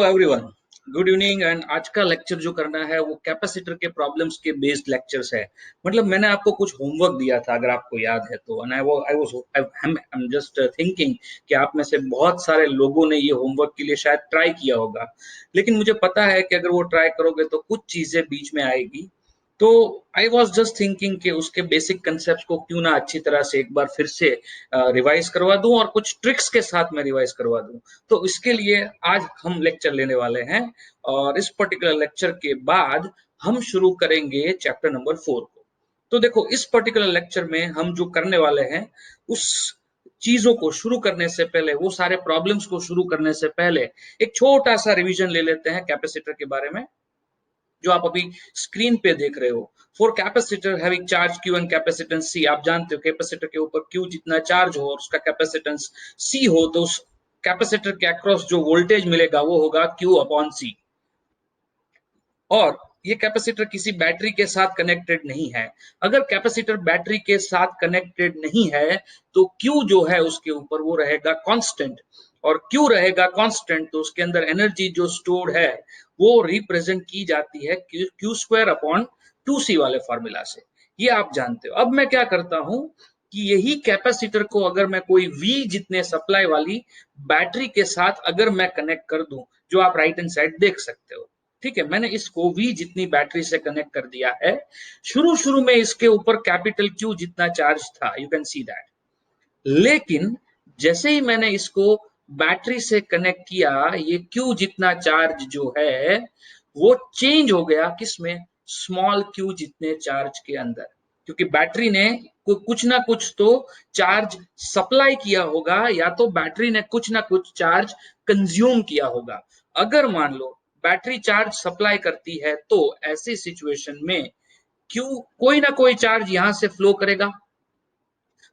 Everyone, good evening. And आज का lecture जो करना है वो कैपेसिटर के प्रॉब्लम्स के बेस्ड लेक्चर्स है। मतलब मैंने आपको कुछ होमवर्क दिया था, अगर आपको याद है तो। And I was I am just thinking कि आप में से बहुत सारे लोगों ने ये होमवर्क के लिए शायद ट्राई किया होगा, लेकिन मुझे पता है कि अगर वो ट्राई करोगे तो कुछ चीजें बीच में आएगी। तो आई वॉज जस्ट थिंकिंग कि उसके बेसिक कंसेप्ट को क्यों ना अच्छी तरह से एक बार फिर से रिवाइज करवा दूं और कुछ ट्रिक्स के साथ में रिवाइज करवा दूं। तो इसके लिए आज हम लेक्चर लेने वाले हैं, और इस पर्टिकुलर लेक्चर के बाद हम शुरू करेंगे चैप्टर नंबर 4 को। तो देखो, इस पर्टिकुलर लेक्चर में हम जो करने वाले हैं, उस चीजों को शुरू करने से पहले, वो सारे प्रॉब्लम्स को शुरू करने से पहले एक छोटा सा रिवीजन ले लेते हैं कैपेसिटर के बारे में, जो आप अभी स्क्रीन पे देख रहे हो। For capacitor having charge Q and capacitance C, आप जानते हो कैपेसिटर के ऊपर क्यू जितना चार्ज हो और उसका कैपेसिटेंस सी हो, तो उस कैपेसिटर के अक्रॉस जो वोल्टेज मिलेगा वो होगा क्यू अपॉन सी। और ये कैपेसिटर किसी बैटरी के साथ कनेक्टेड नहीं है। अगर कैपेसिटर बैटरी के साथ कनेक्टेड नहीं है तो क्यू जो है उसके ऊपर वो रहेगा कांस्टेंट, और क्यू रहेगा कांस्टेंट तो उसके अंदर एनर्जी जो स्टोर्ड है वो रिप्रेजेंट की जाती है क्यू स्क्वायर अपॉन 2c वाले फॉर्मूला से। ये आप जानते हो। अब मैं क्या करता हूं कि यही कैपेसिटर को अगर मैं कोई V जितने सप्लाई वाली बैटरी के साथ अगर मैं कनेक्ट कर दूं, जो आप राइट हैंड साइड देख सकते हो, ठीक है, मैंने इसको V जितनी बैटरी से कनेक्ट कर दिया है। शुरू शुरू में इसके ऊपर कैपिटल Q जितना चार्ज था, यू कैन सी दैट। लेकिन जैसे ही मैंने इसको बैटरी से कनेक्ट किया, ये Q जितना चार्ज जो है वो चेंज हो गया किसमें, स्मॉल q जितने चार्ज के अंदर। क्योंकि बैटरी ने कुछ ना कुछ तो चार्ज सप्लाई किया होगा, या तो बैटरी ने कुछ ना कुछ चार्ज कंज्यूम किया होगा। अगर मान लो बैटरी चार्ज सप्लाई करती है तो ऐसी सिचुएशन में क्यू कोई ना कोई चार्ज यहां से फ्लो करेगा,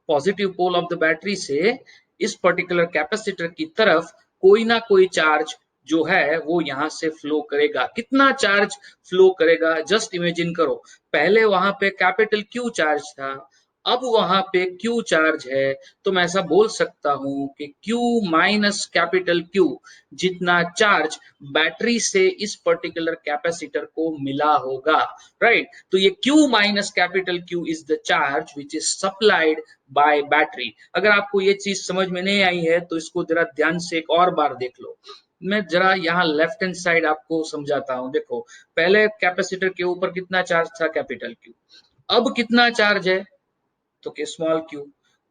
positive pole of the battery से इस पर्टिकुलर कैपेसिटर की तरफ कोई ना कोई चार्ज जो है वो यहां से फ्लो करेगा। कितना चार्ज फ्लो करेगा, जस्ट इमेजिन करो। पहले वहां पे कैपिटल क्यू चार्ज था, अब वहां पे क्यू चार्ज है, तो मैं ऐसा बोल सकता हूं कि क्यू माइनस कैपिटल क्यू जितना चार्ज बैटरी से इस पर्टिकुलर कैपेसिटर को मिला होगा, राइट। तो ये Q minus capital Q is the charge which is supplied by battery. अगर आपको ये चीज समझ में नहीं आई है तो इसको जरा ध्यान से एक और बार देख लो। मैं जरा यहाँ लेफ्ट हैंड साइड आपको समझाता हूँ। देखो, पहले कैपेसिटर के ऊपर कितना चार्ज था, कैपिटल क्यू। अब कितना चार्ज है, तो के स्मॉल क्यू।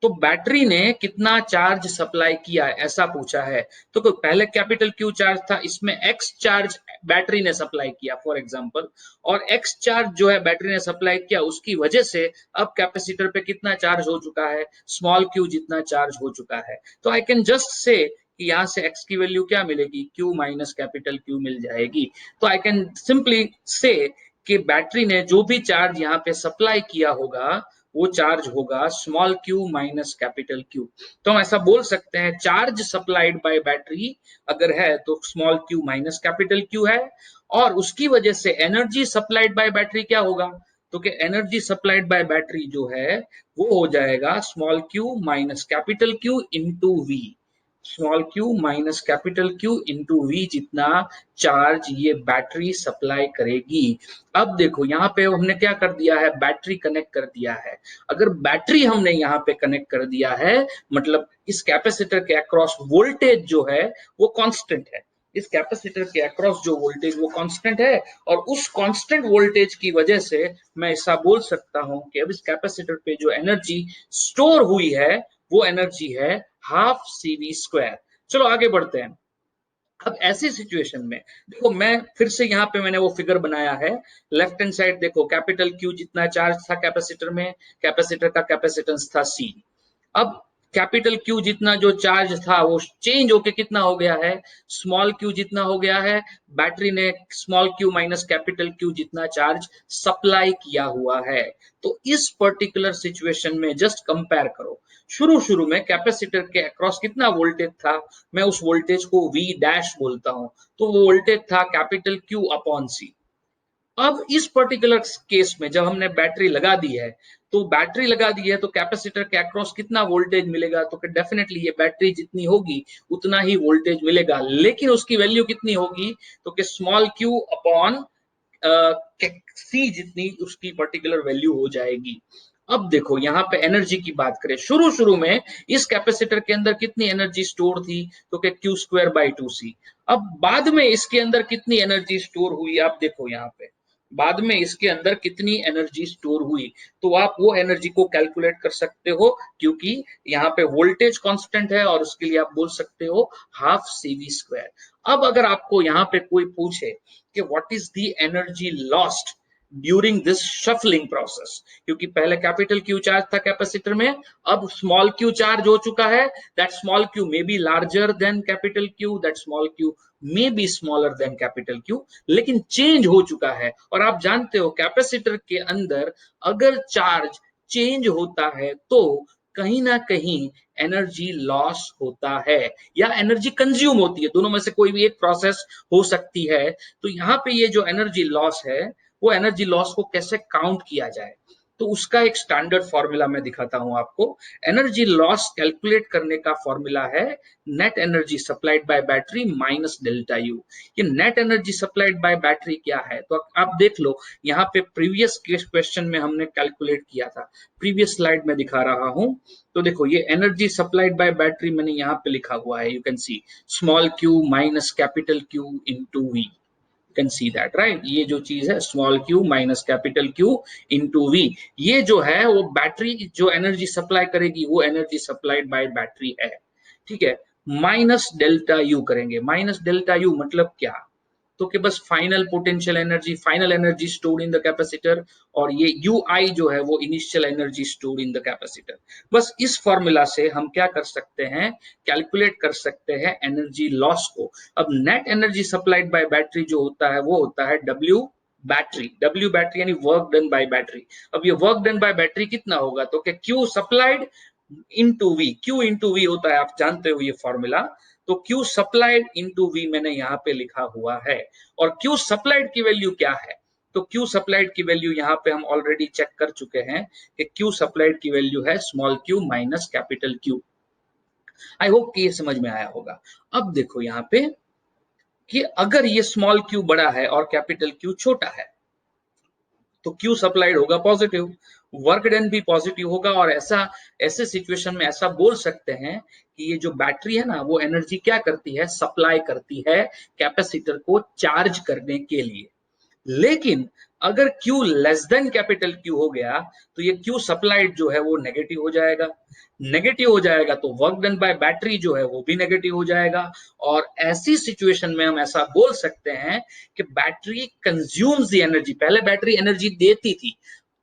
तो बैटरी ने कितना चार्ज सप्लाई किया ऐसा पूछा है। तो पहले कैपिटल क्यू चार्ज था, इसमें एक्स चार्ज बैटरी ने सप्लाई किया फॉर एग्जांपल, और एक्स चार्ज जो है बैटरी ने सप्लाई किया, उसकी वजह से अब कैपेसिटर पे कितना चार्ज हो चुका है, स्मॉल क्यू जितना चार्ज हो चुका है। तो आई कैन जस्ट से कि यहाँ से x की वैल्यू क्या मिलेगी, q माइनस कैपिटल Q मिल जाएगी। तो आई कैन सिंपली से कि बैटरी ने जो भी चार्ज यहाँ पे सप्लाई किया होगा वो चार्ज होगा small q minus capital Q। तो हम ऐसा बोल सकते हैं, चार्ज सप्लाइड बाय बैटरी अगर है तो small q minus capital Q है, और उसकी वजह से एनर्जी सप्लाइड बाय बैटरी क्या होगा, तो कि एनर्जी सप्लाइड बाय बैटरी जो है वो हो जाएगा small q minus capital Q into V। Small q minus capital Q into V जितना चार्ज ये बैटरी सप्लाई करेगी। अब देखो यहाँ पे हमने क्या कर दिया है, बैटरी कनेक्ट कर दिया है। अगर बैटरी हमने यहाँ पे कनेक्ट कर दिया है, मतलब इस कैपेसिटर के अक्रॉस वोल्टेज जो है वो कांस्टेंट है। इस कैपेसिटर के अक्रॉस जो वोल्टेज वो कांस्टेंट है, और उस कांस्टेंट वोल्टेज की वजह से मैं ऐसा बोल सकता हूं कि अब इस कैपेसिटर पे जो एनर्जी स्टोर हुई है वो एनर्जी है हाफ CV स्क्वायर। चलो आगे बढ़ते हैं। अब ऐसी सिचुएशन में देखो, मैं फिर से यहाँ पे मैंने वो फिगर बनाया है। लेफ्ट हैंड साइड देखो, कैपिटल Q जितना चार्ज था कैपेसिटर में, कैपेसिटर का कैपेसिटेंस था C। अब कैपिटल Q जितना जो चार्ज था वो चेंज होके कितना हो गया है, स्मॉल q जितना हो गया है। बैटरी ने small q minus capital Q जितना चार्ज सप्लाई किया हुआ है। तो इस पर्टिकुलर सिचुएशन में जस्ट कंपेयर करो, शुरू शुरू में कैपेसिटर के अक्रॉस कितना वोल्टेज था, मैं उस वोल्टेज को V डैश बोलता हूं, तो वो वोल्टेज था कैपिटल Q अपॉन C। अब इस पर्टिकुलर केस में जब हमने बैटरी लगा दी है, तो बैटरी लगा दी है तो कैपेसिटर के अक्रॉस कितना वोल्टेज मिलेगा, तो डेफिनेटली ये बैटरी जितनी होगी उतना ही वोल्टेज मिलेगा, लेकिन उसकी वैल्यू कितनी होगी, तो कि स्मॉल क्यू अपॉन सी जितनी उसकी पर्टिकुलर वैल्यू हो जाएगी। अब देखो यहाँ पे एनर्जी की बात करें, शुरू शुरू में इस कैपेसिटर के अंदर कितनी एनर्जी स्टोर थी, तो कि क्यू स्क्वायर बाई 2c। अब बाद में इसके अंदर कितनी एनर्जी स्टोर हुई, आप देखो यहाँ पे बाद में इसके अंदर कितनी एनर्जी स्टोर हुई, तो आप वो एनर्जी को कैलकुलेट कर सकते हो, क्योंकि यहाँ पे वोल्टेज कांस्टेंट है और उसके लिए आप बोल सकते हो हाफ CV स्क्वायर। अब अगर आपको यहाँ पे कोई पूछे कि what is the energy lost during this shuffling process, क्योंकि पहले कैपिटल क्यू चार्ज था कैपेसिटर में, अब स्मॉल क्यू चार्ज हो चुका है, that small Q may be larger than capital Q, that small Q may be smaller than capital Q, लेकिन change हो चुका है। और आप जानते हो कैपेसिटर के अंदर अगर चार्ज चेंज होता है तो कहीं ना कहीं एनर्जी लॉस होता है या एनर्जी कंज्यूम होती है, दोनों में से कोई भी एक प्रोसेस हो सकती है। तो यहाँ पे ये जो एनर्जी लॉस है वो एनर्जी लॉस को कैसे काउंट किया जाए, तो उसका एक स्टैंडर्ड फॉर्मूला मैं दिखाता हूं आपको। एनर्जी लॉस कैलकुलेट करने का फॉर्मूला है net energy supplied by battery minus delta U. ये net energy supplied by battery क्या है, तो आप देख लो यहाँ पे प्रीवियस क्वेश्चन में हमने कैलकुलेट किया था, प्रीवियस स्लाइड में दिखा रहा हूं। तो देखो ये एनर्जी सप्लाइड बाय बैटरी मैंने यहाँ पे लिखा हुआ है, you can see small Q minus capital Q into V, can see that right. ये जो चीज है small Q minus capital Q into V, ये जो है वो बैटरी जो एनर्जी सप्लाई करेगी वो एनर्जी सप्लाइड बाय बैटरी है, ठीक है। माइनस डेल्टा यू करेंगे, माइनस डेल्टा यू मतलब क्या, तो कि बस final potential energy, final energy stored in the capacitor, और ये यू आई जो है वो initial energy stored in the capacitor. बस इस फॉर्मूला से हम क्या कर सकते हैं, कैलकुलेट कर सकते हैं एनर्जी लॉस को। अब net energy supplied by battery जो होता है वो होता है डब्ल्यू बैटरी, डब्ल्यू बैटरी यानी वर्क डन बाय बैटरी। अब ये वर्क डन बाय बैटरी कितना होगा, तो कि Q supplied into V, Q into V होता है, आप जानते हो ये फॉर्मूला। तो क्यू सप्लाइड इंटू वी मैंने यहाँ पे लिखा हुआ है, और क्यू सप्लाइड की वैल्यू क्या है, तो क्यू सप्लाइड की वैल्यू यहाँ पे हम ऑलरेडी चेक कर चुके हैं कि क्यू सप्लाइड की वैल्यू है small Q minus capital Q. I hope कि ये समझ में आया होगा। अब देखो यहाँ पे कि अगर ये स्मॉल क्यू बड़ा है और कैपिटल क्यू छोटा है तो क्यू सप्लाइड होगा पॉजिटिव, वर्क डन भी पॉजिटिव होगा, और ऐसे सिचुएशन में ऐसा बोल सकते हैं कि ये जो बैटरी है ना वो एनर्जी क्या करती है, सप्लाई करती है कैपेसिटर को चार्ज करने के लिए। लेकिन अगर Q less than capital Q हो गया तो ये Q सप्लाइड जो है वो नेगेटिव हो जाएगा, नेगेटिव हो जाएगा तो वर्क डन बाय बैटरी जो है वो भी नेगेटिव हो जाएगा। और ऐसी सिचुएशन में हम ऐसा बोल सकते हैं कि बैटरी कंज्यूम्स द एनर्जी, पहले बैटरी एनर्जी देती थी,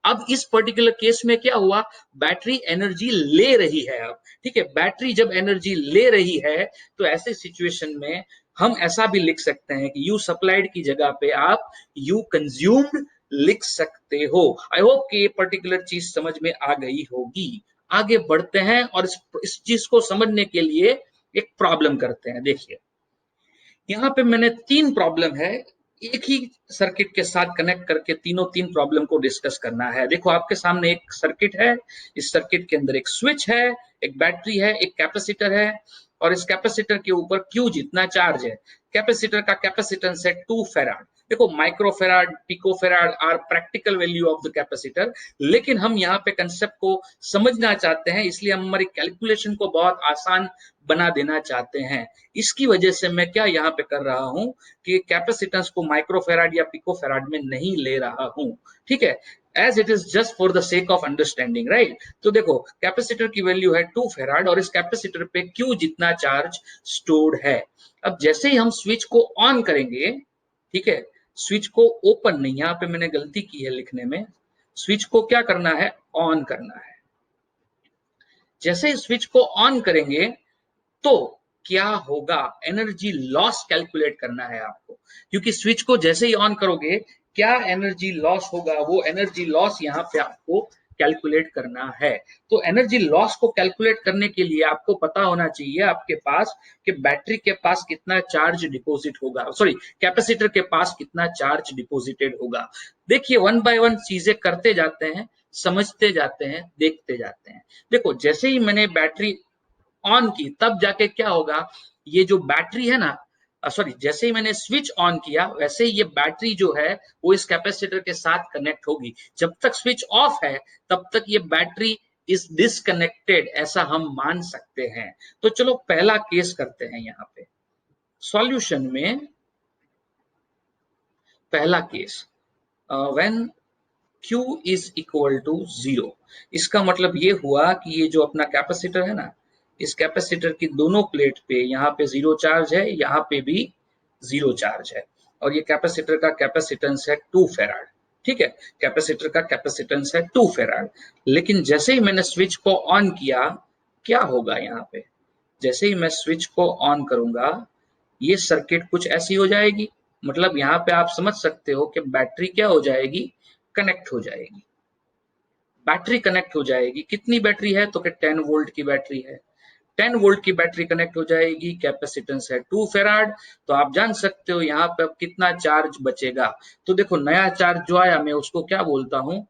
अब इस पर्टिकुलर केस में क्या हुआ, बैटरी एनर्जी ले रही है अब, ठीक है। बैटरी जब एनर्जी ले रही है तो ऐसे सिचुएशन में हम ऐसा भी लिख सकते हैं कि यू सप्लाइड की जगह पे आप यू कंज्यूम्ड लिख सकते हो। आई होप कि ये पर्टिकुलर चीज समझ में आ गई होगी। आगे बढ़ते हैं और इस चीज को समझने के लिए एक प्रॉब्लम करते हैं। देखिए यहाँ पे मैंने तीन प्रॉब्लम है, एक ही सर्किट के साथ कनेक्ट करके तीन प्रॉब्लम को डिस्कस करना है। देखो आपके सामने एक सर्किट है, इस सर्किट के अंदर एक स्विच है, एक बैटरी है, एक कैपेसिटर है, और इस कैपेसिटर के ऊपर क्यू जितना चार्ज है। कैपेसिटर का कैपेसिटेंस है 2 फेराड। देखो microfarad, picofarad are practical value of the capacitor, लेकिन हम यहाँ पे कंसेप्ट को समझना चाहते हैं, इसलिए हम हमारी कैलकुलेशन को बहुत आसान बना देना चाहते हैं। इसकी वजह से मैं क्या यहाँ पे कर रहा हूँ कि कैपेसिटेंस को माइक्रोफेराड या पिकोफेराड में नहीं ले रहा हूँ, ठीक है, as it is just for the sake of understanding, right. तो देखो कैपेसिटर की वैल्यू है 2 फेराड और इस कैपेसिटर पे क्यू जितना चार्ज स्टोर्ड है। अब जैसे ही हम स्विच को ऑन करेंगे, ठीक है, स्विच को ओपन नहीं, यहाँ पे मैंने गलती की है लिखने में, स्विच को क्या करना है, ऑन करना है। जैसे ही स्विच को ऑन करेंगे तो क्या होगा, एनर्जी लॉस कैलकुलेट करना है आपको, क्योंकि स्विच को जैसे ही ऑन करोगे क्या एनर्जी लॉस होगा, वो एनर्जी लॉस यहाँ पे आपको कैलकुलेट करना है। तो एनर्जी लॉस को कैलकुलेट करने के लिए आपको पता होना चाहिए आपके पास कि बैटरी के पास कितना चार्ज डिपॉजिट होगा, सॉरी कैपेसिटर के पास कितना चार्ज डिपॉजिटेड होगा। देखिए वन बाय वन चीजें करते जाते हैं, समझते जाते हैं, देखते जाते हैं। देखो जैसे ही मैंने बैटरी ऑन की तब जाके क्या होगा, ये जो बैटरी है ना, सॉरी, जैसे ही मैंने स्विच ऑन किया वैसे ही ये बैटरी जो है वो इस कैपेसिटर के साथ कनेक्ट होगी। जब तक स्विच ऑफ है तब तक ये बैटरी इज डिसकनेक्टेड, ऐसा हम मान सकते हैं। तो चलो पहला केस करते हैं यहाँ पे सॉल्यूशन में। पहला case, when Q is equal to 0, इसका मतलब ये हुआ कि ये जो अपना कैपेसिटर है ना, इस कैपेसिटर की दोनों प्लेट पे यहाँ पे जीरो चार्ज है, यहाँ पे भी जीरो चार्ज है, और ये कैपेसिटर का कैपेसिटेंस है 2 फेराड। ठीक है, कैपेसिटर का कैपेसिटेंस है 2 फेराड। लेकिन जैसे ही मैंने स्विच को ऑन किया, क्या होगा यहाँ पे, जैसे ही मैं स्विच को ऑन करूंगा ये सर्किट कुछ ऐसी हो जाएगी। मतलब यहाँ पे आप समझ सकते हो कि बैटरी क्या हो जाएगी, कनेक्ट हो जाएगी। बैटरी कनेक्ट हो जाएगी। कितनी बैटरी है, तो कि 10 वोल्ट की बैटरी है। 10 वोल्ट की बैटरी कनेक्ट हो जाएगी, कैपेसिटेंस है 2 फेराड। तो आप जान सकते हो यहाँ पे अब कितना चार्ज बचेगा। तो देखो नया चार्ज जो आया मैं उसको क्या बोलता हूँ,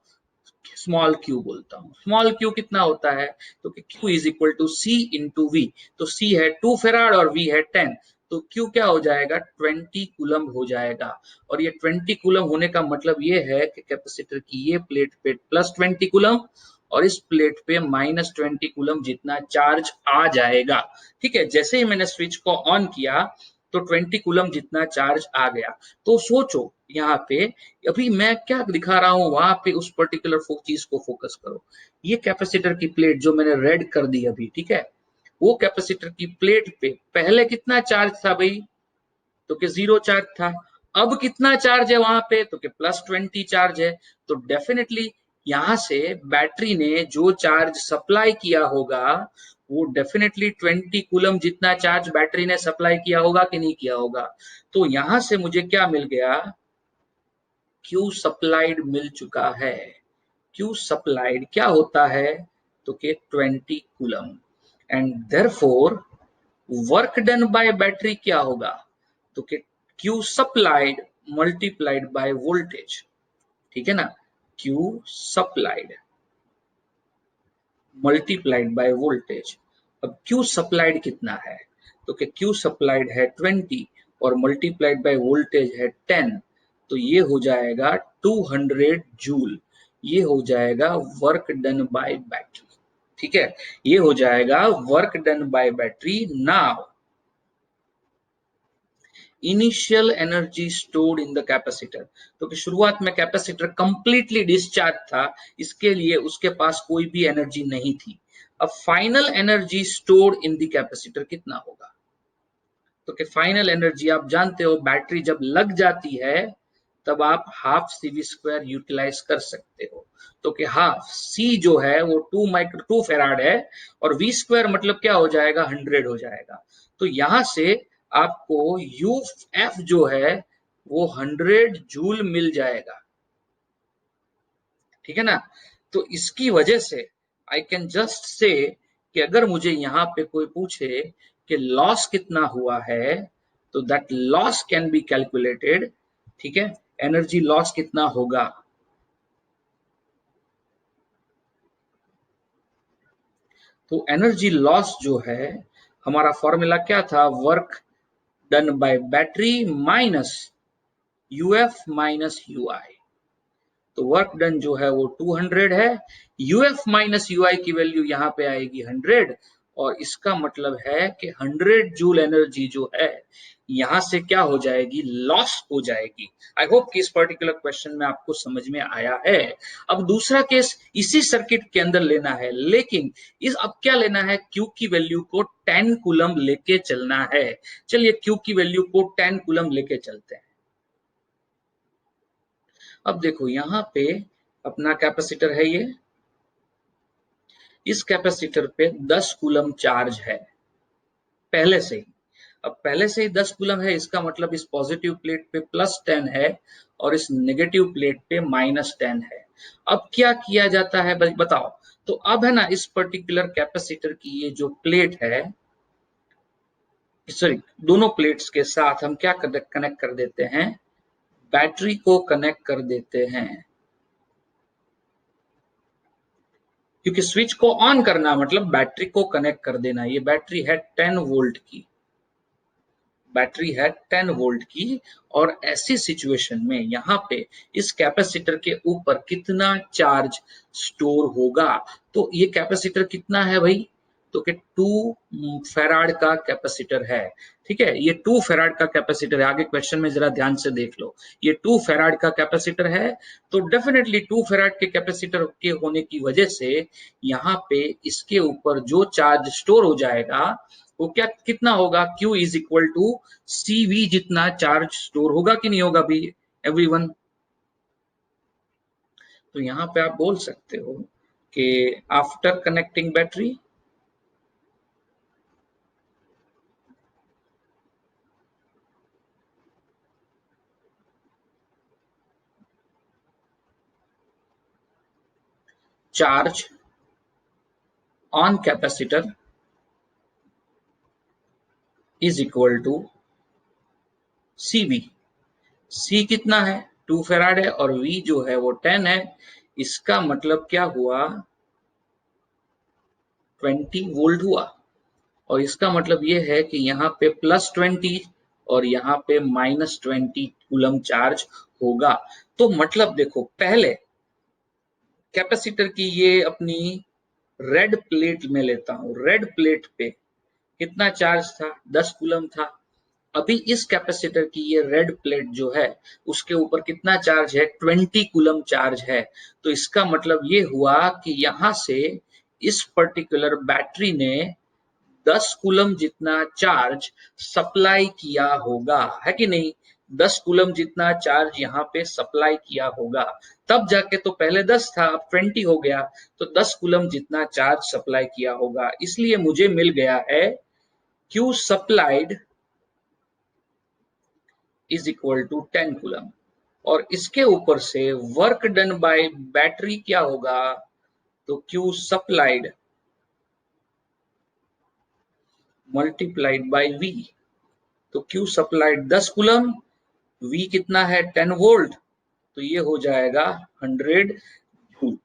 स्मॉल क्यू बोलता हूँ। स्मॉल क्यू कितना होता है, तो कि Q is equal to C into V. तो सी है 2 फेराड और वी है 10, तो क्यू क्या हो जाएगा, 20 कूलम हो जाएगा। और ये 20 कूलम होने का मतलब ये है कि कैपेसिटर की ये प्लेट पे प्लस 20 कूलम और इस प्लेट पे माइनस 20 कूलम जितना चार्ज आ जाएगा। ठीक है, जैसे ही मैंने स्विच को ऑन किया तो 20 कूलम जितना चार्ज आ गया। तो सोचो यहाँ पे, अभी मैं क्या दिखा रहा हूँ वहां पे उस पर्टिकुलर चीज को फोकस करो। ये कैपेसिटर की प्लेट जो मैंने रेड कर दी अभी, ठीक है, वो कैपेसिटर की प्लेट पे पहले कितना चार्ज था भाई, तो कि जीरो चार्ज था। अब कितना चार्ज है वहां पे, तो कि प्लस 20 चार्ज है। तो डेफिनेटली यहां से बैटरी ने जो चार्ज सप्लाई किया होगा वो डेफिनेटली 20 कूलम जितना चार्ज बैटरी ने सप्लाई किया होगा कि नहीं किया होगा। तो यहां से मुझे क्या मिल गया, क्यू सप्लाइड मिल चुका है। क्यू सप्लाइड क्या होता है, तो कि 20 coulomb. And therefore work done by battery क्या होगा, तो कि Q supplied multiplied by voltage. ठीक है ना, Q supplied multiplied by voltage. अब क्यू सप्लाइड कितना है, तो कि क्यू सप्लाइड है 20 और मल्टीप्लाइड बाय वोल्टेज है 10, तो ये हो जाएगा 200 जूल। ये हो जाएगा वर्क डन बाय बैटरी। ठीक है, ये हो जाएगा work done by battery. Now initial energy stored in the capacitor, तो कि शुरुआत में कैपेसिटर कंप्लीटली डिस्चार्ज था, इसके लिए उसके पास कोई भी एनर्जी नहीं थी। अब final energy stored in the capacitor कितना होगा, तो कि फाइनल एनर्जी आप जानते हो बैटरी जब लग जाती है तब आप half C V square utilize कर सकते हो। तो कि हाफ सी जो है वो 2 फेराड है और वी स्क्वायर मतलब क्या हो जाएगा, 100 हो जाएगा। तो यहां से आपको यू एफ जो है वो 100 जूल मिल जाएगा। ठीक है ना, तो इसकी वजह से आई कैन जस्ट से कि अगर मुझे यहाँ पे कोई पूछे कि लॉस कितना हुआ है, तो that loss can be calculated. ठीक है, एनर्जी लॉस कितना होगा, तो एनर्जी लॉस जो है हमारा फॉर्मूला क्या था, work done by battery minus UF minus UI. तो वर्क डन जो है वो 200 है, यूएफ माइनस यूआई की वैल्यू यहाँ पे आएगी 100, और इसका मतलब है कि 100 जूल एनर्जी जो है यहाँ से क्या हो जाएगी, लॉस हो जाएगी। आई होप कि इस पर्टिकुलर क्वेश्चन में आपको समझ में आया है। अब दूसरा केस इसी सर्किट के अंदर लेना है, लेकिन इस अब क्या लेना है, क्यू की वैल्यू को 10 कूलम लेके चलना है। चलिए क्यू की वैल्यू को 10 कूलम लेके चलते हैं। अब देखो यहाँ पे अपना कैपेसिटर है ये, इस कैपेसिटर पे 10 कूलम चार्ज है पहले से ही। अब पहले से ही 10 कूलम है, इसका मतलब इस पॉजिटिव प्लेट पे +10 है और इस नेगेटिव प्लेट पे -10 है। अब क्या किया जाता है बताओ, तो अब है ना इस पर्टिकुलर कैपेसिटर की ये जो प्लेट है, सॉरी, दोनों प्लेट्स के साथ हम क्या कनेक्ट कर देते हैं, बैटरी को कनेक्ट कर देते हैं। क्योंकि स्विच को ऑन करना मतलब बैटरी को कनेक्ट कर देना। ये बैटरी है 10 वोल्ट की, बैटरी है 10 वोल्ट की, और ऐसी सिचुएशन में यहाँ पे इस कैपेसिटर के ऊपर कितना चार्ज स्टोर होगा। तो ये कैपेसिटर कितना है भाई, तो कि 2 फेराड का कैपेसिटर है। ठीक है, ये 2 फेराड का कैपेसिटर है। आगे क्वेश्चन में जरा ध्यान से देख लो, ये 2 फेराड का कैपेसिटर है। तो डेफिनेटली 2 फेराड के कैपेसिटर के होने की वजह से यहाँ पे इसके ऊपर जो चार्ज स्टोर हो जाएगा वो क्या कितना होगा, Q is equal to CV जितना चार्ज स्टोर होगा कि नहीं होगा भी एवरीवन। तो यहाँ पे आप बोल सकते हो कि after connecting battery charge on capacitor is equal to CV। C कितना है, 2 फेराड है, और V जो है वो 10 है। इसका मतलब क्या हुआ, 20 वोल्ट हुआ। और इसका मतलब ये है कि यहाँ पे +20 और यहाँ पे -20 कूलम चार्ज होगा। तो मतलब देखो, पहले कैपेसिटर की ये अपनी रेड प्लेट में लेता हूं, रेड प्लेट पे कितना चार्ज था, 10 कूलम था। अभी इस कैपेसिटर की ये रेड प्लेट जो है उसके ऊपर कितना चार्ज है, 20 कूलम चार्ज है। तो इसका मतलब ये हुआ कि यहां से इस पर्टिकुलर बैटरी ने 10 कूलम जितना चार्ज सप्लाई किया होगा, है कि नहीं। 10 कूलम जितना चार्ज यहाँ पे सप्लाई किया होगा, तब जाके, तो पहले 10 था अब 20 हो गया, तो 10 कूलम जितना चार्ज सप्लाई किया होगा। इसलिए मुझे मिल गया है Q supplied is equal to 10 coulomb. और इसके ऊपर से वर्क डन बाय बैटरी क्या होगा, तो Q supplied multiplied by V। तो Q सप्लाइड 10 कूलम, V कितना है 10 वोल्ट, तो ये हो जाएगा 100 जूल।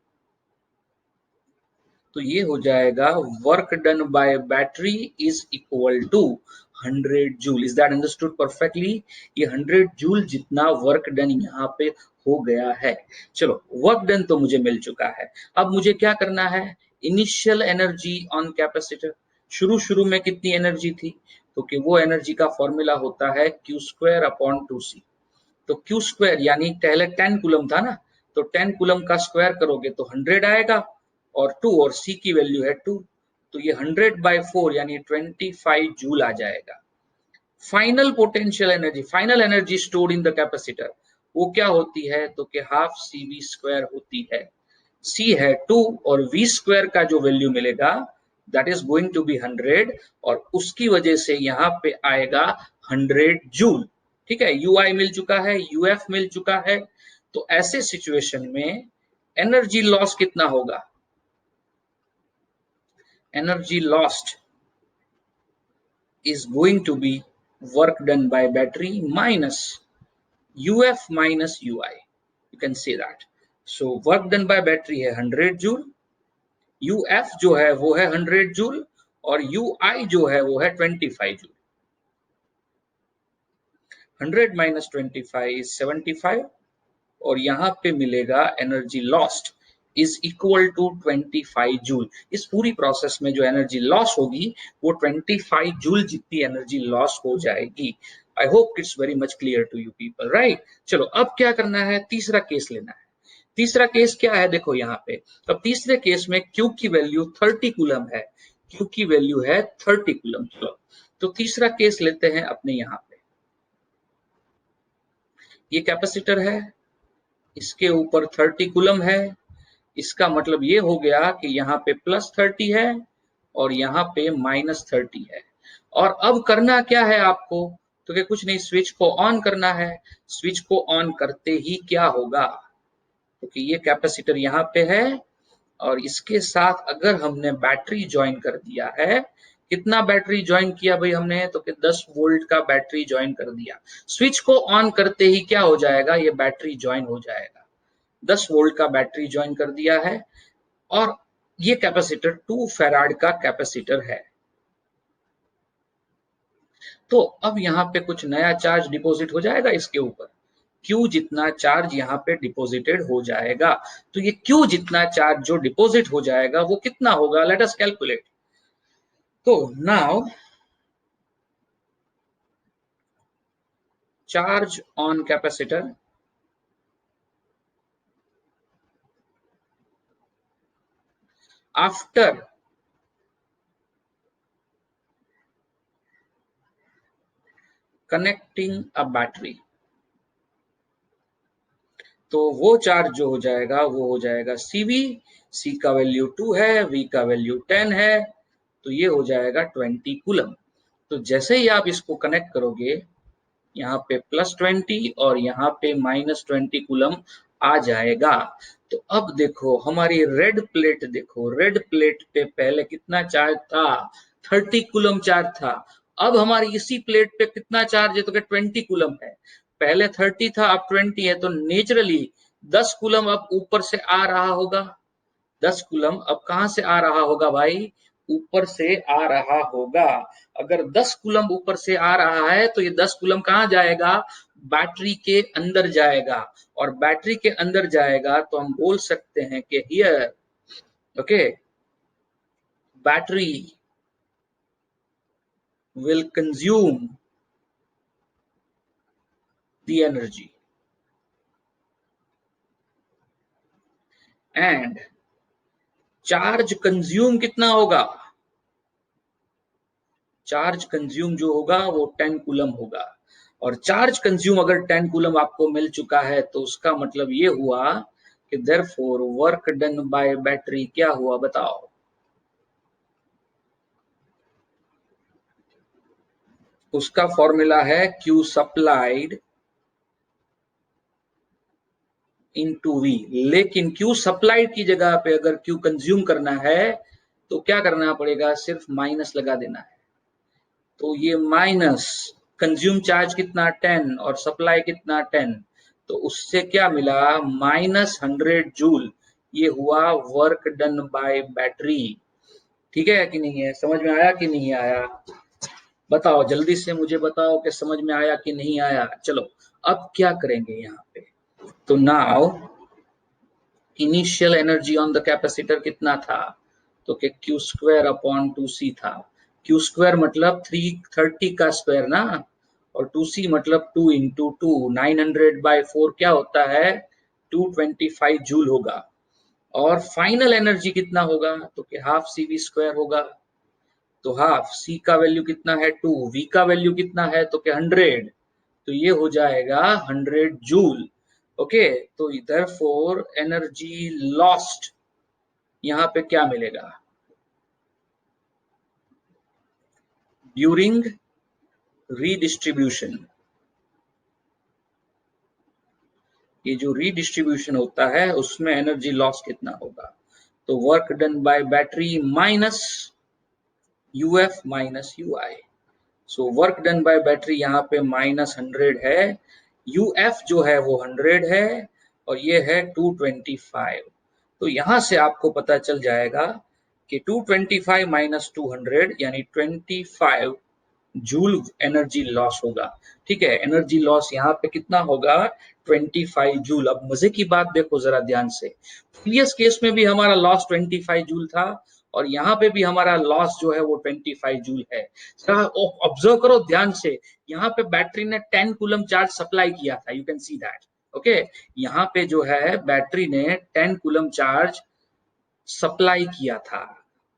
तो ये हो जाएगा work done by battery is equal to 100 joule. Is that understood perfectly. ये 100 जूल जितना वर्क डन यहाँ पे हो गया है। चलो, वर्क डन तो मुझे मिल चुका है। अब मुझे क्या करना है, इनिशियल एनर्जी ऑन कैपेसिटर। शुरू शुरू में कितनी एनर्जी थी, तो कि वो एनर्जी का फॉर्मूला होता है Q²/2C। तो Q स्क्वायर यानी पहले 10 कूलम था ना, तो 10 कूलम का स्क्वायर करोगे तो 100 आएगा, और 2, और C की वैल्यू है 2, तो ये 100/4 यानी 25 जूल आ जाएगा। Final potential energy, final energy stored in the capacitor, वो क्या होती है, तो कि हाफ CV स्क्वायर होती है। C है 2 और V स्क्वायर का जो वैल्यू मिलेगा that is going to be 100, और उसकी वजह से यहाँ पे आएगा 100 जूल। ठीक है, UI मिल चुका है, UF मिल चुका है। तो ऐसे सिचुएशन में एनर्जी लॉस कितना होगा, energy lost is going to be work done by battery minus UF minus UI. You can say that. So work done by battery है 100 जूल, UF जो है वो है 100 जूल, और UI जो है वो है 25 जूल। 100 minus 25 is 75, और यहाँ पे मिलेगा energy lost is equal to 25 joule. इस पूरी प्रोसेस में जो एनर्जी लॉस होगी वो 25 जूल जितनी एनर्जी लॉस हो जाएगी। I hope it's very much clear to you people, right. चलो, अब क्या करना है, तीसरा केस लेना है। तीसरा केस क्या है, देखो यहाँ पे, अब तीसरे केस में Q की वैल्यू 30 कूलम है, Q की वैल्यू है 30 कूलम। चलो, तो तीसरा केस लेते हैं अपने यहाँ पे। ये कैपेसिटर है, इसके ऊपर 30 कूलम है। इसका मतलब ये हो गया कि यहाँ पे +30 है और यहाँ पे -30 है। और अब करना क्या है आपको, तो कि कुछ नहीं, स्विच को ऑन करना है। स्विच को ऑन करते ही क्या होगा, क्योंकि ये कैपेसिटर यहाँ पे है और इसके साथ अगर हमने बैटरी ज्वाइन कर दिया है, कितना बैटरी ज्वाइन किया भाई हमने, तो कि 10 वोल्ट का बैटरी ज्वाइन कर दिया। स्विच को ऑन करते ही क्या हो जाएगा, ये बैटरी ज्वाइन हो जाएगा। 10 वोल्ट का बैटरी ज्वाइन कर दिया है, और ये कैपेसिटर 2 फैराड का कैपेसिटर है। तो अब यहाँ पे कुछ नया चार्ज डिपॉजिट हो जाएगा इसके ऊपर, Q जितना चार्ज यहाँ पे डिपॉजिटेड हो जाएगा। तो ये Q जितना चार्ज जो डिपॉजिट हो जाएगा वो कितना होगा, लेट अस कैलकुलेट। तो now charge on capacitor after connecting a battery, तो वो चार्ज जो हो जाएगा वो हो जाएगा CV। C का वैल्यू 2 है, V का वैल्यू 10 है, तो ये हो जाएगा 20 कूलम। तो जैसे ही आप इसको कनेक्ट करोगे, यहाँ पे +20 और यहाँ पे -20 कूलम आ जाएगा। तो अब देखो हमारी रेड प्लेट, देखो रेड प्लेट पे पहले कितना चार्ज था, 30 कूलम चार्ज था। अब हमारी इसी प्लेट पे कितना चार्ज है, तो क्या 20 कूलम है। पहले 30 था, अब 20 है, तो नेचुरली 10 कूलम अब ऊपर से आ रहा होगा। 10 कूलम अब कहां से आ रहा होगा भाई, ऊपर से आ रहा होगा। अगर 10 कूलम ऊपर से आ रहा है तो ये 10 कूलम कहां जाएगा, बैटरी के अंदर जाएगा। और बैटरी के अंदर जाएगा तो हम बोल सकते हैं कि here, okay, battery will consume the energy and charge consume कितना होगा, चार्ज कंज्यूम जो होगा वो 10 कूलम होगा। और चार्ज कंज्यूम अगर 10 कूलम आपको मिल चुका है तो उसका मतलब ये हुआ कि therefore work done by battery क्या हुआ बताओ। उसका फॉर्मूला है Q सप्लाइड इनटू V। लेकिन Q सप्लाइड की जगह पे अगर Q कंज्यूम करना है तो क्या करना पड़ेगा, सिर्फ माइनस लगा देना है। तो ये माइनस कंज्यूम चार्ज कितना 10 और सप्लाई कितना 10, तो उससे क्या मिला, -100 जूल। ये हुआ वर्क डन बाय बैटरी। ठीक है कि नहीं है, समझ में आया कि नहीं आया, बताओ जल्दी से मुझे बताओ कि समझ में आया कि नहीं आया। चलो अब क्या करेंगे यहाँ पे, तो now initial energy on the capacitor कितना था, तो कि क्यू स्क्वायर अपॉन 2C था। क्यू स्क्वायर मतलब 330 का स्क्वायर ना, और 2C मतलब 2 इंटू 2, 900/4 क्या होता है, 225 जूल होगा। और फाइनल एनर्जी कितना होगा, तो कि हाफ CV स्क्वायर होगा। तो हाफ C का वैल्यू कितना है 2, V का वैल्यू कितना है, तो कि 100, तो ये हो जाएगा 100 जूल। ओके, तो therefore एनर्जी लॉस्ट यहाँ पे क्या मिलेगा, ड्यूरिंग रीडिस्ट्रीब्यूशन। ये जो रीडिस्ट्रीब्यूशन होता है उसमें एनर्जी लॉस कितना होगा, तो work done by battery minus UF minus UI। So work done by battery यहाँ पे -100 है, UF जो है वो 100 है, और ये है 225। तो यहाँ से आपको पता चल जाएगा कि 225 माइनस 200 यानी 25 जूल एनर्जी लॉस होगा। ठीक है, एनर्जी लॉस यहाँ पे कितना होगा, 25 जूल। अब मजे की बात देखो जरा ध्यान से, प्रीवियस केस में भी हमारा लॉस 25 जूल था और यहाँ पे भी हमारा लॉस जो है वो 25 जूल है। जरा ऑब्जर्व करो ध्यान से, यहाँ पे बैटरी ने 10 कूलम चार्ज सप्लाई किया था, you can see that. Okay, यहाँ पे जो है बैटरी ने 10 कूलम चार्ज सप्लाई किया था,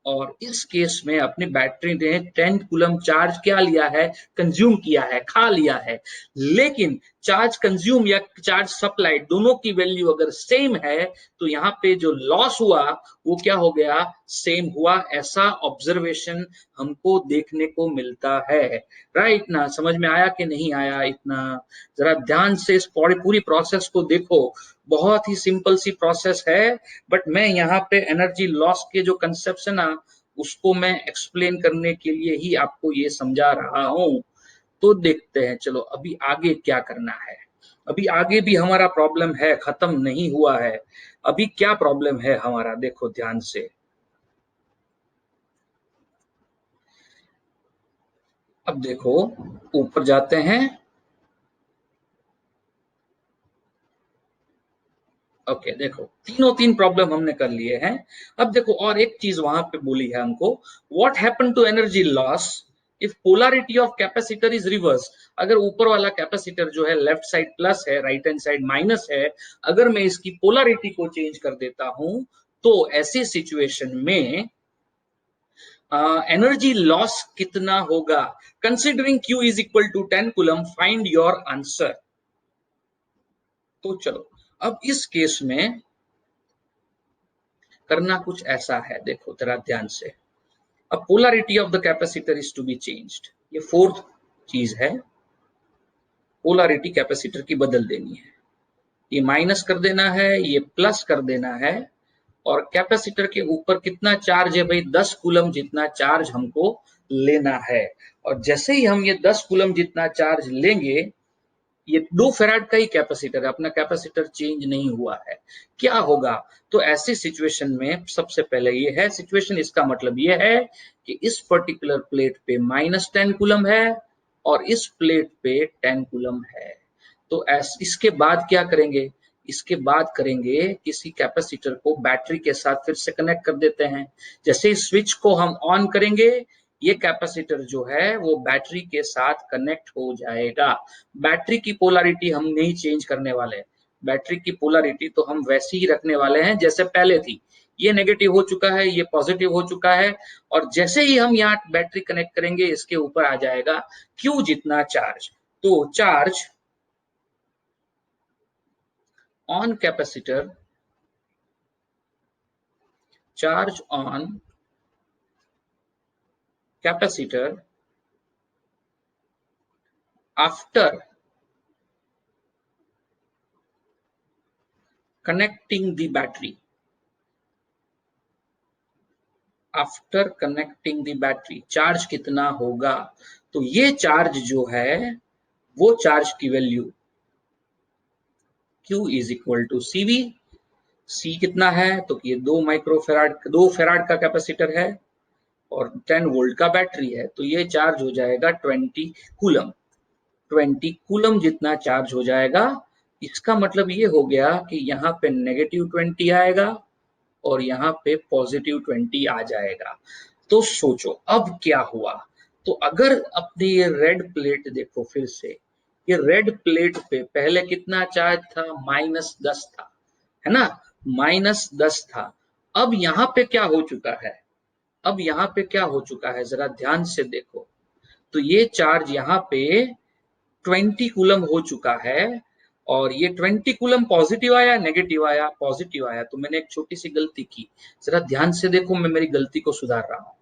और इस केस में अपनी बैटरी ने 10 कूलम चार्ज क्या लिया है, कंज्यूम किया है, खा लिया है। लेकिन चार्ज कंज्यूम या चार्ज सप्लाई दोनों की वैल्यू अगर सेम है तो यहाँ पे जो लॉस हुआ वो क्या हो गया, सेम हुआ। ऐसा ऑब्जर्वेशन हमको देखने को मिलता है, राइट ना, समझ में आया कि नहीं आया इतना, जरा ध्यान से इस पूरी प्रोसेस को देखो। बहुत ही सिंपल सी प्रोसेस है, बट मैं यहाँ पे एनर्जी लॉस के जो कंसेप्ट है ना उसको मैं एक्सप्लेन करने के लिए ही आपको ये समझा रहा हूँ। तो देखते हैं चलो अभी आगे क्या करना है। अभी आगे भी हमारा प्रॉब्लम है, खत्म नहीं हुआ है। अभी क्या प्रॉब्लम है हमारा, देखो ध्यान से। अब देखो ऊपर जाते हैं। ओके देखो तीनों तीन प्रॉब्लम हमने कर लिए हैं। अब देखो और एक चीज वहां पे बोली है हमको, what happen to energy loss if polarity of capacitor is reverse. अगर ऊपर वाला कैपेसिटर जो है लेफ्ट साइड प्लस है, राइट हैंड साइड माइनस है, अगर मैं इसकी पोलैरिटी को चेंज कर देता हूं तो ऐसी सिचुएशन में एनर्जी लॉस कितना होगा। Considering Q is equal to 10 coulomb, find your answer. तो चलो अब इस केस में करना कुछ ऐसा है, देखो जरा ध्यान से। अब polarity of the capacitor is to be changed, ये फोर्थ चीज है। पोलैरिटी कैपेसिटर की बदल देनी है, ये माइनस कर देना है, ये प्लस कर देना है। और कैपेसिटर के ऊपर कितना चार्ज है भाई, 10 कूलम जितना चार्ज हमको लेना है। और जैसे ही हम ये 10 कूलम जितना चार्ज लेंगे, ये 2 फैराड का ही कैपेसिटर है, अपना कैपेसिटर चेंज नहीं हुआ है, क्या होगा। तो ऐसी सिचुएशन में सबसे पहले ये है सिचुएशन, इसका मतलब ये है कि इस पर्टिकुलर प्लेट पे -10 कूलम है और इस प्लेट पे 10 कूलम है। तो इसके बाद क्या करेंगे, इसके बाद करेंगे किसी कैपेसिटर को बैटरी के साथ फिर से कनेक्ट कर देते हैं। जैसे ही स्विच को हम ऑन करेंगे, ये कैपेसिटर जो है वो बैटरी के साथ कनेक्ट हो जाएगा। बैटरी की पोलैरिटी हम नहीं चेंज करने वाले, बैटरी की पोलैरिटी तो हम वैसी ही रखने वाले हैं जैसे पहले थी। ये नेगेटिव हो चुका है, ये पॉजिटिव हो चुका है, और जैसे ही हम यहाँ बैटरी कनेक्ट करेंगे इसके ऊपर आ जाएगा Q जितना चार्ज। तो charge on capacitor, charge on capacitor after connecting the battery, after connecting the battery charge कितना होगा। तो ये चार्ज जो है वो चार्ज की value Q is equal to CV। C कितना है तो ये 2 माइक्रोफेराड, 2 फैराड का कैपेसिटर है और 10 वोल्ट का बैटरी है, तो ये चार्ज हो जाएगा 20 कूलम। 20 कूलम जितना चार्ज हो जाएगा। इसका मतलब ये हो गया कि यहाँ पे -20 आएगा और यहाँ पे +20 आ जाएगा। तो सोचो अब क्या हुआ। तो अगर अपनी ये रेड प्लेट देखो फिर से, ये रेड प्लेट पे पहले कितना चार्ज था, -10 था, है ना, -10 था। अब यहाँ पे क्या हो चुका है, अब यहाँ पे क्या हो चुका है जरा ध्यान से देखो। तो ये चार्ज यहाँ पे 20 कूलम हो चुका है और ये 20 कूलम पॉजिटिव आया नेगेटिव आया, पॉजिटिव आया। तो मैंने एक छोटी सी गलती की, जरा ध्यान से देखो, मैं मेरी गलती को सुधार रहा हूं।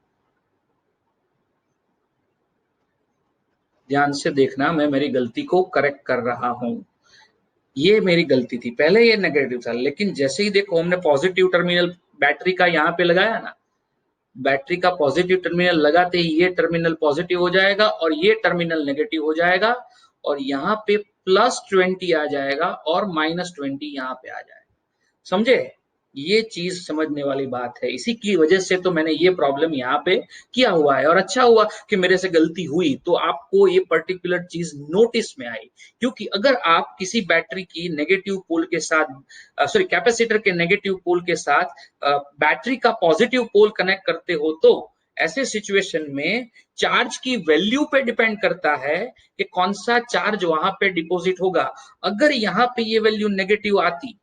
ध्यान से देखना, मैं मेरी गलती को करेक्ट कर रहा हूं। ये मेरी गलती थी, पहले ये नेगेटिव था, लेकिन जैसे ही देखो हमने पॉजिटिव टर्मिनल बैटरी का यहाँ पे लगाया ना, बैटरी का पॉजिटिव टर्मिनल लगाते ही ये टर्मिनल पॉजिटिव हो जाएगा और ये टर्मिनल नेगेटिव हो जाएगा, और यहाँ पे +20 आ जाएगा और -20 यहाँ पे आ जाएगा। समझे, ये चीज समझने वाली बात है। इसी की वजह से तो मैंने ये प्रॉब्लम यहाँ पे किया हुआ है, और अच्छा हुआ कि मेरे से गलती हुई तो आपको ये पर्टिकुलर चीज नोटिस में आई। क्योंकि अगर आप किसी बैटरी की नेगेटिव पोल के साथ, सॉरी कैपेसिटर के नेगेटिव पोल के साथ बैटरी का पॉजिटिव पोल कनेक्ट करते हो, तो ऐसे सिचुएशन में चार्ज की वैल्यू पे डिपेंड करता है कि कौन सा चार्ज वहां पे डिपॉजिट होगा। अगर यहाँ पे ये वैल्यू नेगेटिव आती,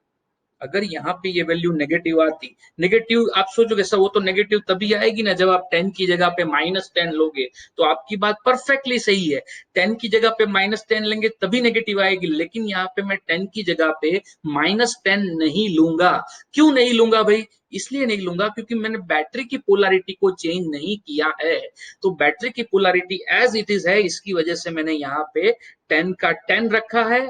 अगर यहाँ पे ये वैल्यू नेगेटिव आती, नेगेटिव आप सोचोगे सर वो तो नेगेटिव तभी आएगी ना जब आप 10 की जगह पे -10 लोगे। तो आपकी बात परफेक्टली सही है, 10 की जगह पे -10 लेंगे तभी नेगेटिव आएगी, लेकिन यहाँ पे मैं 10 की जगह पे -10 नहीं लूंगा। क्यों नहीं लूंगा भाई, इसलिए नहीं लूंगा क्योंकि मैंने बैटरी की पोलैरिटी को चेंज नहीं किया है। तो बैटरी की पोलैरिटी एज इट इज है, इसकी वजह से मैंने यहाँ पे 10 का 10 रखा है।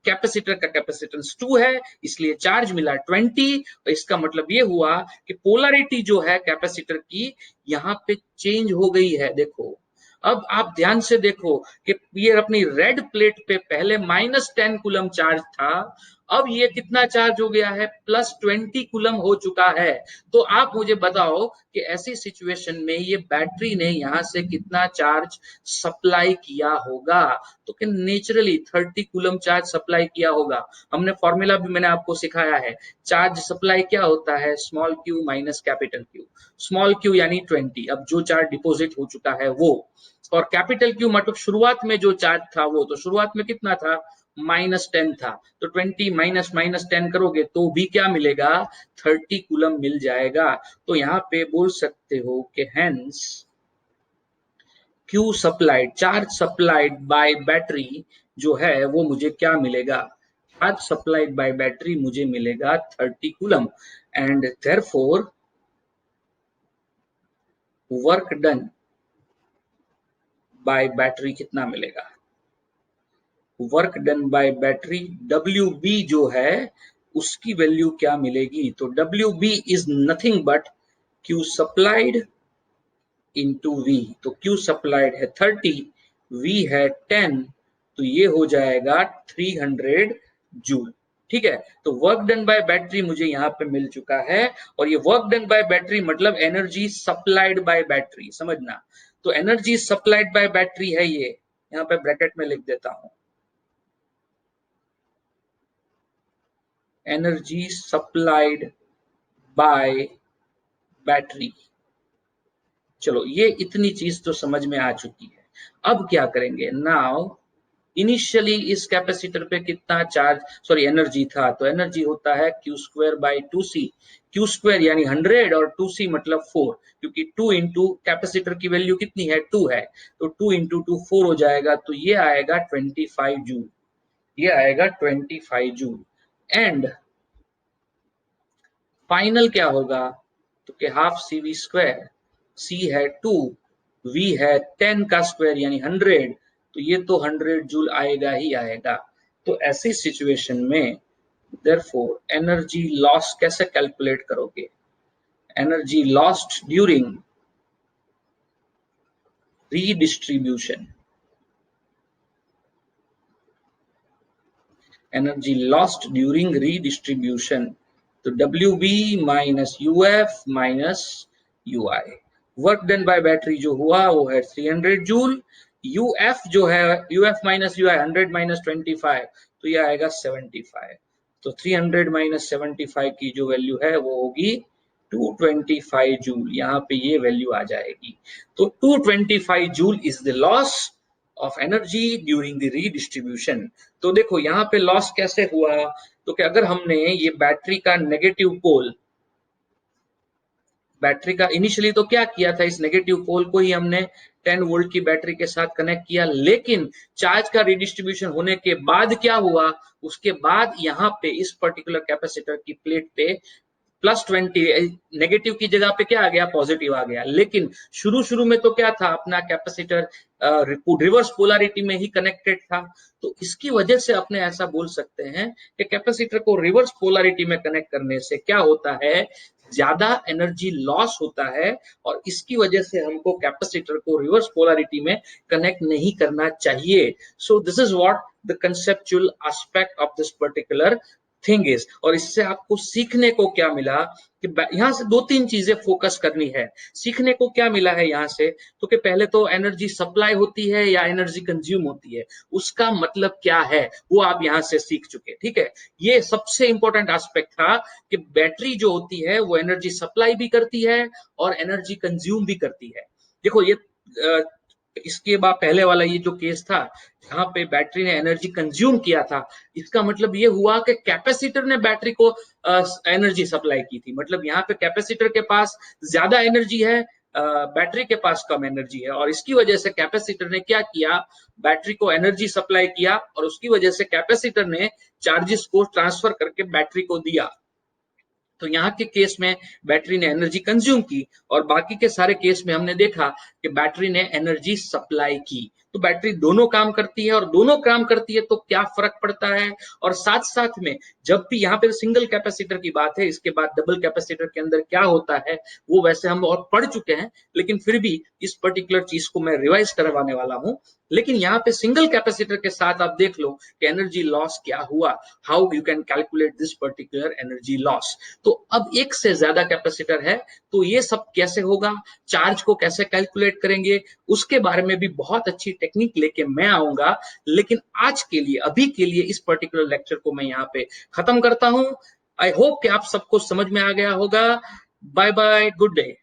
कैपेसिटर का कैपेसिटेंस 2 है, इसलिए चार्ज मिला 20। और इसका मतलब ये हुआ कि पोलैरिटी जो है कैपेसिटर की यहाँ पे चेंज हो गई है। देखो अब आप ध्यान से देखो कि ये अपनी रेड प्लेट पे पहले -10 कूलम चार्ज था अब ये कितना चार्ज हो गया है, +20 कूलम हो चुका है। तो आप मुझे बताओ कि ऐसी सिचुएशन में ये बैटरी ने यहां से कितना चार्ज सप्लाई किया होगा। तो कि नेचुरली 30 कूलम चार्ज सप्लाई किया होगा। हमने फॉर्मूला भी मैंने आपको सिखाया है, चार्ज सप्लाई क्या होता है, small Q minus capital Q. Small Q यानी 20, अब जो चार्ज डिपॉजिट हो चुका है वो, और कैपिटल क्यू मतलब शुरुआत में जो चार्ज था वो, तो शुरुआत में कितना था, -10 था। तो 20 माइनस -10 करोगे तो भी क्या मिलेगा, 30 कूलम मिल जाएगा। तो यहाँ पे बोल सकते हो कि hence Q supplied, charge supplied by battery जो है वो मुझे क्या मिलेगा, चार्ज सप्लाइड बाय बैटरी मुझे मिलेगा 30 coulomb. And therefore work done by battery कितना मिलेगा, work done by battery WB जो है उसकी वैल्यू क्या मिलेगी, तो WB is nothing but Q supplied into V। तो Q सप्लाइड है 30, V है 10, तो ये हो जाएगा 300 जूल। ठीक है, तो वर्क डन बाय बैटरी मुझे यहाँ पे मिल चुका है, और ये वर्क डन बाय बैटरी मतलब एनर्जी सप्लाइड बाय बैटरी, समझना। तो एनर्जी सप्लाइड बाय बैटरी है ये, यहाँ पे ब्रैकेट में लिख देता हूं, एनर्जी सप्लाइड बाय बैटरी। चलो ये इतनी चीज तो समझ में आ चुकी है। अब क्या करेंगे, नाउ इनिशियली इस कैपेसिटर पे कितना चार्ज, सॉरी एनर्जी था, तो एनर्जी होता है Q² by 2C। Q² यानी 100 और 2C मतलब 4, क्योंकि 2 इंटू कैपेसिटर की वैल्यू कितनी है, 2 है, तो 2 इंटू 2 4 हो जाएगा, तो ये आएगा 25 जूल, ये आएगा 25 जूल। एंड फाइनल क्या होगा, तो कि हाफ CV², C है 2, V है 10 का स्क्वायर यानी 100, तो ये तो 100 जूल आएगा ही आएगा। तो ऐसी सिचुएशन में देयरफॉर एनर्जी लॉस कैसे कैलकुलेट करोगे, energy lost during redistribution, energy lost during redistribution, तो WB minus UF minus UI। Work done by battery जो हुआ वो है 300 जूल, UF जो है UF माइनस UI 100 माइनस 25, तो ये आएगा 75। तो 300 माइनस 75 की जो वैल्यू है वो होगी 225 जूल, यहाँ पे ये वैल्यू आ जाएगी। तो 225 joule is the loss of energy during the redistribution. तो देखो यहाँ पे लॉस कैसे हुआ, तो कि अगर हमने ये बैटरी का नेगेटिव पोल, बैटरी का इनिशियली तो क्या किया था, इस नेगेटिव पोल को ही हमने 10 वोल्ट की बैटरी के साथ कनेक्ट किया, लेकिन चार्ज का रिडिस्ट्रीब्यूशन होने के बाद क्या हुआ, उसके बाद यहाँ पे इस पर्टिकुलर कैपेसिटर की प्लेट पे +20, नेगेटिव की जगह पे क्या आ गया, पॉजिटिव आ गया। लेकिन शुरू शुरू में तो क्या था, अपना कैपेसिटर रिवर्स पोलैरिटी में ही कनेक्टेड था, तो इसकी वजह से अपने ऐसा बोल सकते हैं कि कैपेसिटर को रिवर्स पोलैरिटी में कनेक्ट करने से क्या होता है, ज्यादा एनर्जी लॉस होता है, और इसकी वजह से हमको कैपेसिटर को रिवर्स पोलैरिटी में कनेक्ट नहीं करना चाहिए। So this is what the conceptual aspect of this particular thing is. और इससे आपको सीखने को क्या मिला, कि यहाँ से दो तीन चीजें फोकस करनी है। सीखने को क्या मिला है यहाँ से, तो कि पहले तो एनर्जी सप्लाई होती है या एनर्जी कंज्यूम होती है, उसका मतलब क्या है वो आप यहाँ से सीख चुके। ठीक है, ये सबसे इंपॉर्टेंट एस्पेक्ट था कि बैटरी जो होती है वो एनर्जी सप्लाई भी करती है और एनर्जी कंज्यूम भी करती है। देखो ये इसके बाद पहले वाला ये जो केस था जहां पे बैटरी ने एनर्जी कंज्यूम किया था, इसका मतलब ये हुआ कि कैपेसिटर ने बैटरी को एनर्जी सप्लाई की थी। मतलब यहाँ पे कैपेसिटर के पास ज्यादा एनर्जी है, बैटरी के पास कम एनर्जी है, और इसकी वजह से कैपेसिटर ने क्या किया, बैटरी को एनर्जी सप्लाई किया, और उसकी वजह से कैपेसिटर ने चार्जेस को ट्रांसफर करके बैटरी को दिया। तो यहाँ के केस में बैटरी ने एनर्जी कंज्यूम की, और बाकी के सारे केस में हमने देखा कि बैटरी ने एनर्जी सप्लाई की। तो बैटरी दोनों काम करती है, और दोनों काम करती है तो क्या फर्क पड़ता है। और साथ साथ में जब भी यहाँ पे सिंगल कैपेसिटर की बात है, इसके बाद डबल कैपेसिटर के अंदर क्या होता है वो वैसे हम बहुत पढ़ चुके हैं, लेकिन फिर भी इस पर्टिकुलर चीज को मैं रिवाइज करवाने वाला हूँ। लेकिन यहाँ पे सिंगल कैपेसिटर के साथ आप देख लो कि एनर्जी लॉस क्या हुआ, how you can calculate this particular energy loss. तो अब एक से ज्यादा कैपेसिटर है तो ये सब कैसे होगा, चार्ज को कैसे कैलकुलेट करेंगे, उसके बारे में भी बहुत अच्छी टेक्निक लेके मैं आऊंगा। लेकिन आज के लिए, अभी के लिए इस पर्टिकुलर लेक्चर को मैं यहाँ पे खत्म करता हूँ। आई होप कि आप सबको समझ में आ गया होगा। Bye bye, good day.